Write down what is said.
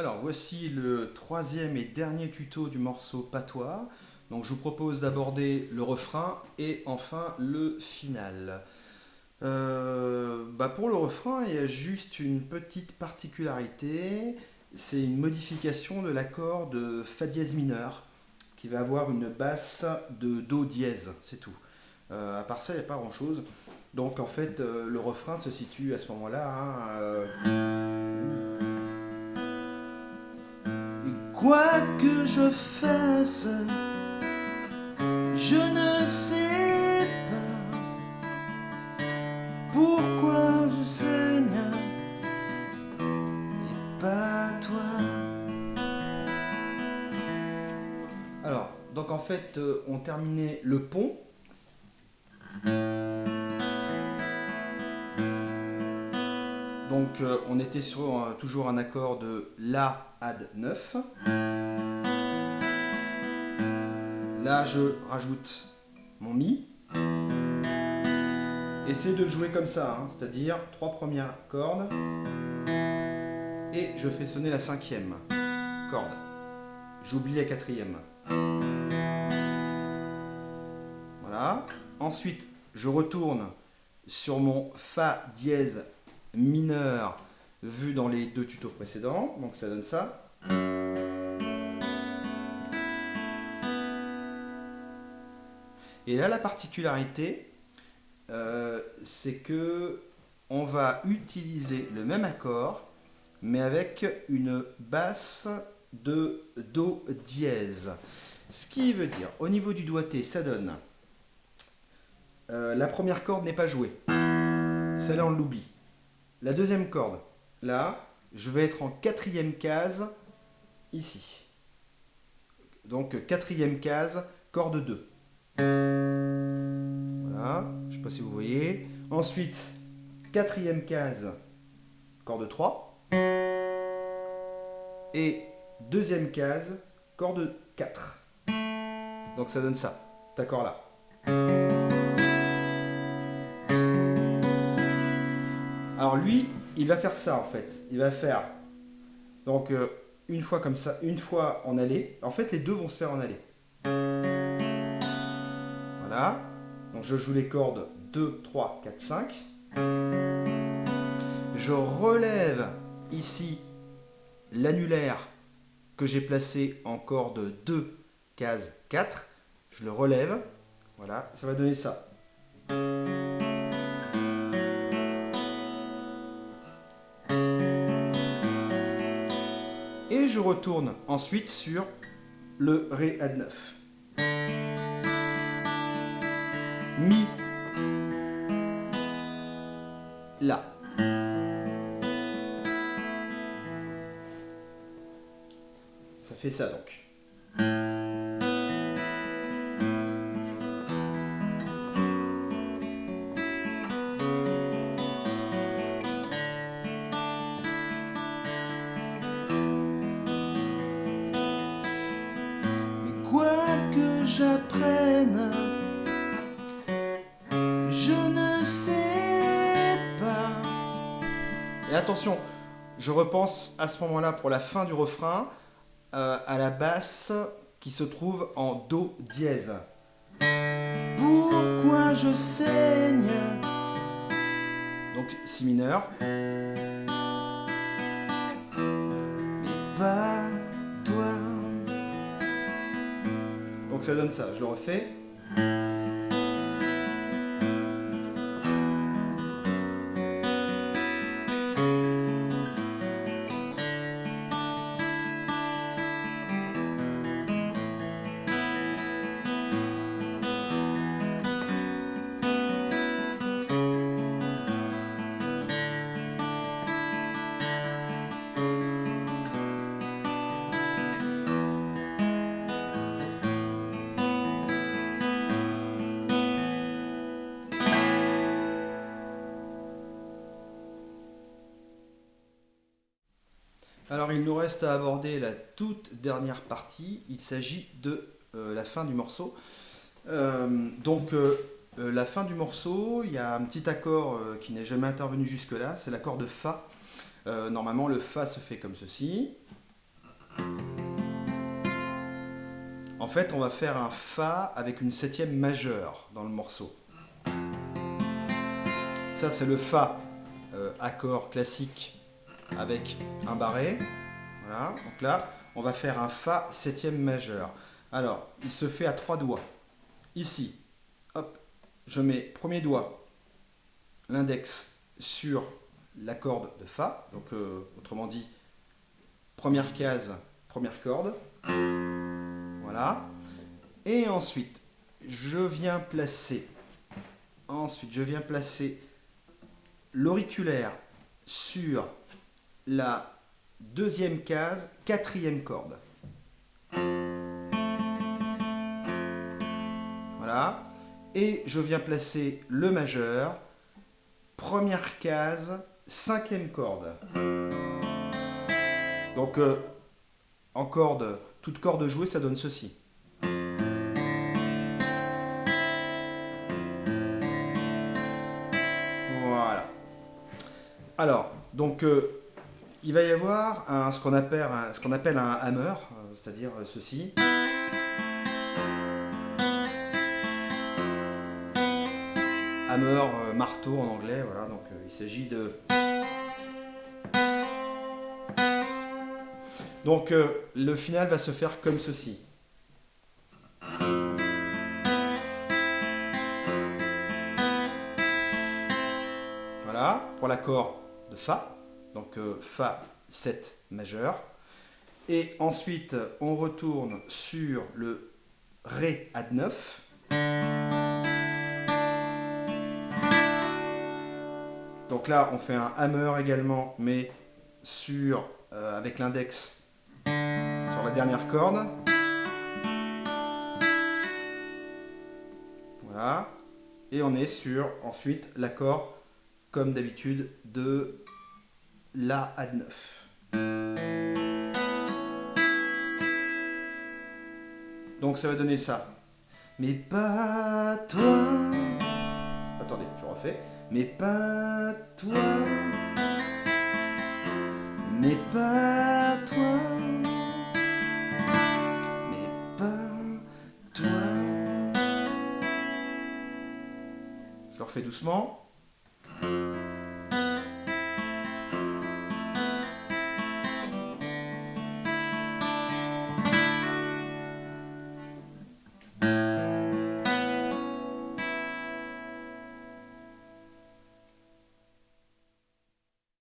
Alors voici le troisième et dernier tuto du morceau Patois. Donc je vous propose d'aborder le refrain et enfin le final. Pour le refrain, il y a juste une petite particularité. C'est une modification de l'accord de Fa dièse mineur qui va avoir une basse de Do dièse, c'est tout. À part ça, il n'y a pas grand chose. Donc en fait, le refrain se situe à ce moment-là, quoi que je fasse, je ne sais pas pourquoi je saigne et pas toi. Alors, donc en fait, on terminait le pont. Donc on était sur toujours un accord de La add 9. Là je rajoute mon Mi. Essayez de le jouer comme ça, c'est-à-dire 3 premières cordes et je fais sonner la 5e corde. J'oublie la 4e. Voilà. Ensuite, je retourne sur mon Fa dièse mineur vu dans les deux tutos précédents. Donc ça donne ça. Et là, la particularité, c'est que on va utiliser le même accord, mais avec une basse de Do dièse. Ce qui veut dire, au niveau du doigté, ça donne la première corde n'est pas jouée. Celle-là, on l'oublie. La deuxième corde, là, je vais être en quatrième case, ici. Donc, quatrième case, corde 2. Voilà, je ne sais pas si vous voyez. Ensuite, quatrième case, corde 3. Et deuxième case, corde 4. Donc ça donne ça, cet accord-là. Alors lui, il va faire ça en fait. Il va faire donc une fois comme ça, une fois en allée. En fait, les deux vont se faire en allée. Voilà. Donc je joue les cordes 2, 3, 4, 5. Je relève ici l'annulaire que j'ai placé en corde 2, case 4. Je le relève. Voilà, ça va donner ça. Et je retourne ensuite sur le Ré add 9. Mi, La. Ça fait ça donc. Quoi que j'apprenne, je ne sais pas. Et attention, je repense à ce moment-là pour la fin du refrain à la basse qui se trouve en Do dièse. Pourquoi je saigne? Donc Si mineur. Mais pas toi. Donc ça donne ça, je le refais. Alors il nous reste à aborder la toute dernière partie, il s'agit de la fin du morceau. La fin du morceau, il y a un petit accord qui n'est jamais intervenu jusque-là, c'est l'accord de Fa. Normalement le Fa se fait comme ceci. En fait, on va faire un Fa avec une septième majeure dans le morceau. Ça, c'est le Fa, accord classique avec un barré. Voilà, donc là, on va faire un Fa septième majeur. Alors, il se fait à 3 doigts. Ici, hop, je mets premier doigt, l'index sur la corde de Fa, donc autrement dit, première case, première corde. Voilà. Et ensuite, je viens placer l'auriculaire sur la deuxième case, quatrième corde. Voilà. Et je viens placer le majeur, première case, cinquième corde. Donc en corde, toute corde jouée, ça donne ceci. Voilà. Alors, donc il va y avoir ce qu'on appelle un hammer, c'est-à-dire ceci. Hammer, marteau en anglais, voilà, donc il s'agit de... Donc le final va se faire comme ceci. Voilà, pour l'accord de Fa, donc Fa 7 majeur. Et ensuite, on retourne sur le Ré add 9. Donc là, on fait un hammer également, mais avec l'index sur la dernière corde. Voilà. Et on est sur ensuite l'accord, comme d'habitude, de La add 9. Donc ça va donner ça. Mais pas toi. Attendez, je refais. Mais pas toi. Mais pas toi. Mais pas toi. Je le refais doucement.